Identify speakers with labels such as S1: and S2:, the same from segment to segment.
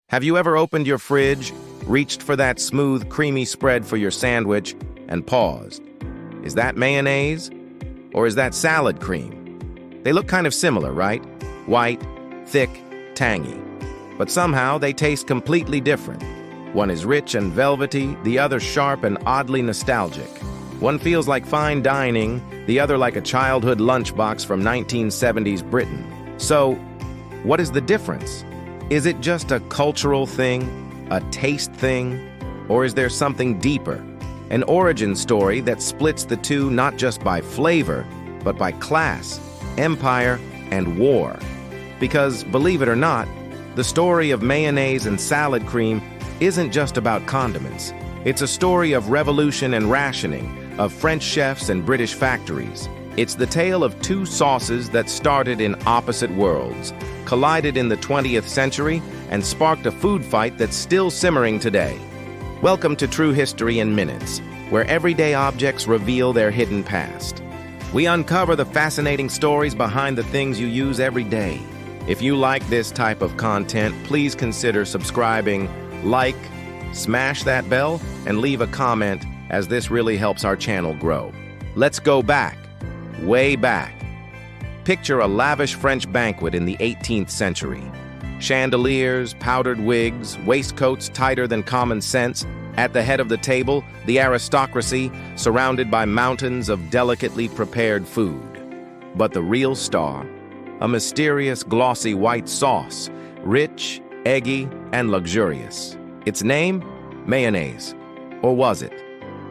S1: Have you ever opened your fridge, reached for that smooth, creamy spread for your sandwich, and paused? Is that mayonnaise? Or is that salad cream? They look kind of similar, right? White, thick, tangy. But somehow they taste completely different. One is rich and velvety, the other sharp and oddly nostalgic. One feels like fine dining, the other like a childhood lunchbox from 1970s Britain. So, what is the difference? Is it just a cultural thing, a taste thing, or is there something deeper? An origin story that splits the two not just by flavor, but by class, empire, and war. Because, believe it or not, the story of mayonnaise and salad cream isn't just about condiments. It's a story of revolution and rationing, of French chefs and British factories. It's the tale of two sauces that started in opposite worlds, collided in the 20th century, and sparked a food fight that's still simmering today. Welcome to True History in Minutes, where everyday objects reveal their hidden past. We uncover the fascinating stories behind the things you use every day. If you like this type of content, please consider subscribing, like, smash that bell, and leave a comment, as this really helps our channel grow. Let's go back, way back. Picture a lavish French banquet in the 18th century. Chandeliers, powdered wigs, waistcoats tighter than common sense. At the head of the table, the aristocracy, surrounded by mountains of delicately prepared food. But the real star, a mysterious glossy white sauce, rich, eggy, and luxurious. Its name? Mayonnaise. Or was it?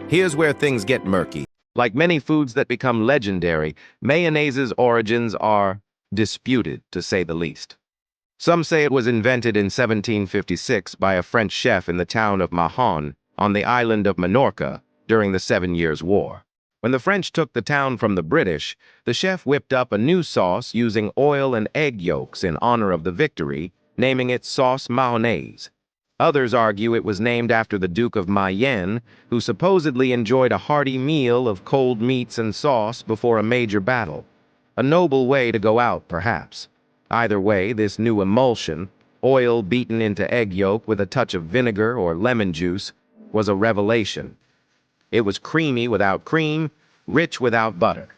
S1: Here's where things get murky. Like many foods that become legendary, mayonnaise's origins are disputed, to say the least. Some say it was invented in 1756 by a French chef in the town of Mahon on the island of Minorca during the 7 Years' War. When the French took the town from the British, the chef whipped up a new sauce using oil and egg yolks in honor of the victory, naming it sauce mayonnaise. Others argue it was named after the Duke of Mayenne, who supposedly enjoyed a hearty meal of cold meats and sauce before a major battle. A noble way to go out, perhaps. Either way, this new emulsion, oil beaten into egg yolk with a touch of vinegar or lemon juice, was a revelation. It was creamy without cream, rich without butter.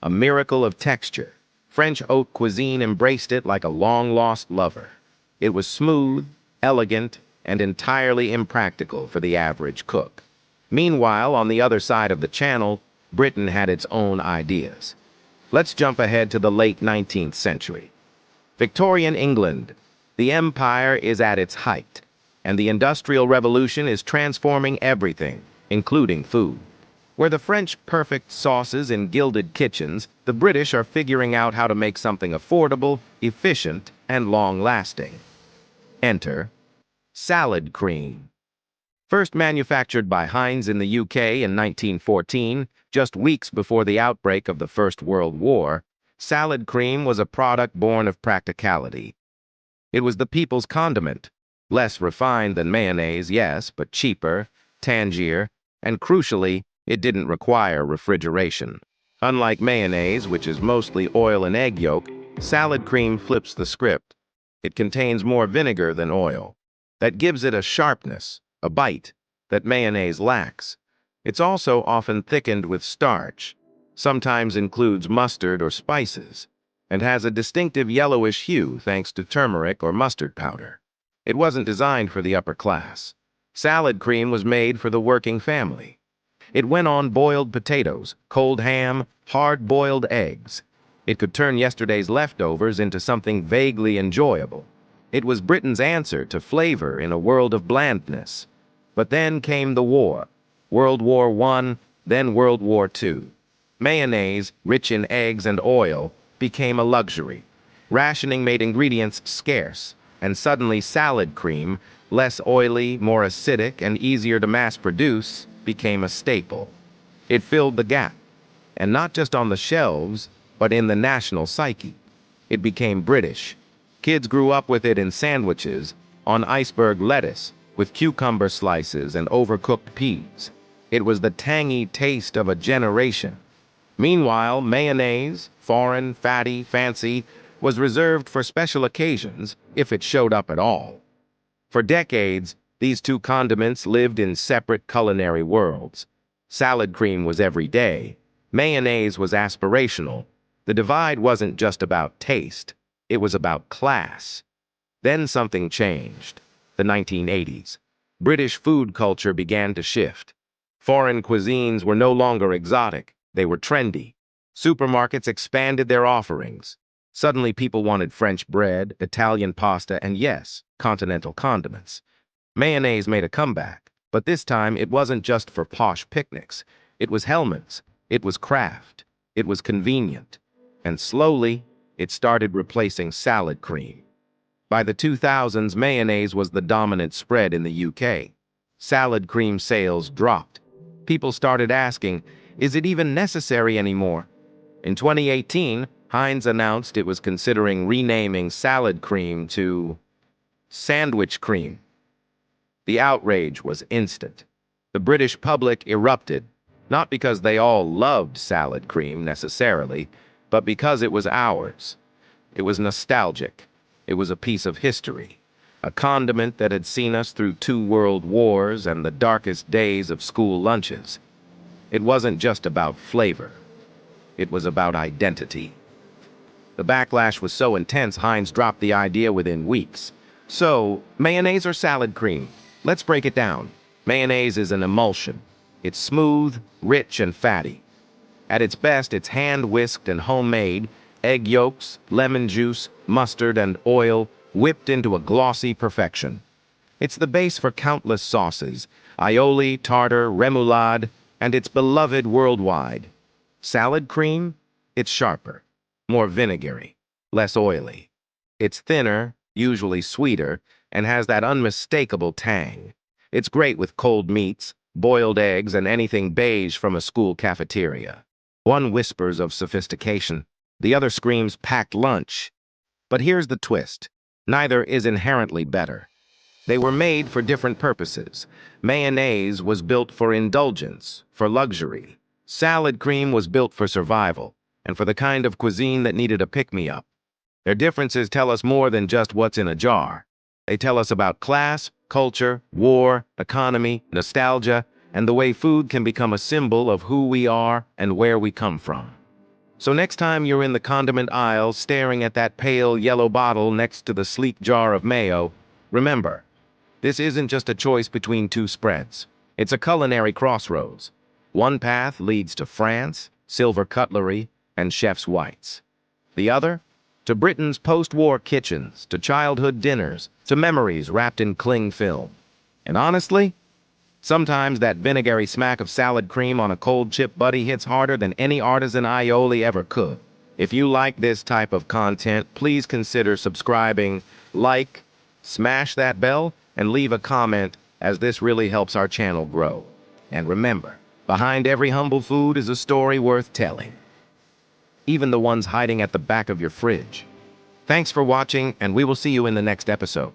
S1: A miracle of texture. French haute cuisine embraced it like a long-lost lover. It was smooth, elegant, and entirely impractical for the average cook. Meanwhile, on the other side of the channel, Britain had its own ideas. Let's jump ahead to the late 19th century. Victorian England. The empire is at its height, and the Industrial Revolution is transforming everything, including food. Where the French perfect sauces in gilded kitchens, the British are figuring out how to make something affordable, efficient, and long-lasting. Enter salad cream. First manufactured by Heinz in the UK in 1914, just weeks before the outbreak of the First World War, salad cream was a product born of practicality. It was the people's condiment, less refined than mayonnaise, yes, but cheaper, tangier, and crucially, it didn't require refrigeration. Unlike mayonnaise, which is mostly oil and egg yolk, salad cream flips the script. It contains more vinegar than oil. That gives it a sharpness, a bite, that mayonnaise lacks. It's also often thickened with starch, sometimes includes mustard or spices, and has a distinctive yellowish hue thanks to turmeric or mustard powder. It wasn't designed for the upper class. Salad cream was made for the working family. It went on boiled potatoes, cold ham, hard-boiled eggs. It could turn yesterday's leftovers into something vaguely enjoyable. It was Britain's answer to flavor in a world of blandness. But then came the war. World War I, then World War II. Mayonnaise, rich in eggs and oil, became a luxury. Rationing made ingredients scarce, and suddenly salad cream, less oily, more acidic, and easier to mass-produce, became a staple. It filled the gap, and not just on the shelves, but in the national psyche. It became British. Kids grew up with it in sandwiches, on iceberg lettuce, with cucumber slices and overcooked peas. It was the tangy taste of a generation. Meanwhile, mayonnaise, foreign, fatty, fancy, was reserved for special occasions, if it showed up at all. For decades, these two condiments lived in separate culinary worlds. Salad cream was everyday. Mayonnaise was aspirational. The divide wasn't just about taste. It was about class. Then something changed. The 1980s. British food culture began to shift. Foreign cuisines were no longer exotic. They were trendy. Supermarkets expanded their offerings. Suddenly people wanted French bread, Italian pasta, and yes, continental condiments. Mayonnaise made a comeback, but this time it wasn't just for posh picnics. It was Hellmann's. It was craft. It was convenient. And slowly, it started replacing salad cream. By the 2000s, mayonnaise was the dominant spread in the UK. Salad cream sales dropped. People started asking, is it even necessary anymore? In 2018, Heinz announced it was considering renaming salad cream to sandwich cream. The outrage was instant. The British public erupted, not because they all loved salad cream necessarily, but because it was ours. It was nostalgic. It was a piece of history, a condiment that had seen us through 2 world wars and the darkest days of school lunches. It wasn't just about flavor. It was about identity. The backlash was so intense, Heinz dropped the idea within weeks. So, mayonnaise or salad cream? Let's break it down. Mayonnaise is an emulsion. It's smooth, rich, and fatty. At its best, it's hand-whisked and homemade, egg yolks, lemon juice, mustard, and oil whipped into a glossy perfection. It's the base for countless sauces, aioli, tartar, remoulade, and it's beloved worldwide. Salad cream? It's sharper, more vinegary, less oily. It's thinner, usually sweeter, and has that unmistakable tang. It's great with cold meats, boiled eggs, and anything beige from a school cafeteria. One whispers of sophistication, the other screams packed lunch. But here's the twist. Neither is inherently better. They were made for different purposes. Mayonnaise was built for indulgence, for luxury. Salad cream was built for survival, and for the kind of cuisine that needed a pick-me-up. Their differences tell us more than just what's in a jar. They tell us about class, culture, war, economy, nostalgia, and the way food can become a symbol of who we are and where we come from. So next time you're in the condiment aisle staring at that pale yellow bottle next to the sleek jar of mayo, remember, this isn't just a choice between two spreads. It's a culinary crossroads. One path leads to France, silver cutlery, and chef's whites. The other? To Britain's post-war kitchens, to childhood dinners, to memories wrapped in cling film. And honestly, sometimes that vinegary smack of salad cream on a cold chip buddy hits harder than any artisan aioli ever could. If you like this type of content, please consider subscribing, like, smash that bell, and leave a comment, as this really helps our channel grow. And remember, behind every humble food is a story worth telling, even the ones hiding at the back of your fridge. Thanks for watching, and we will see you in the next episode.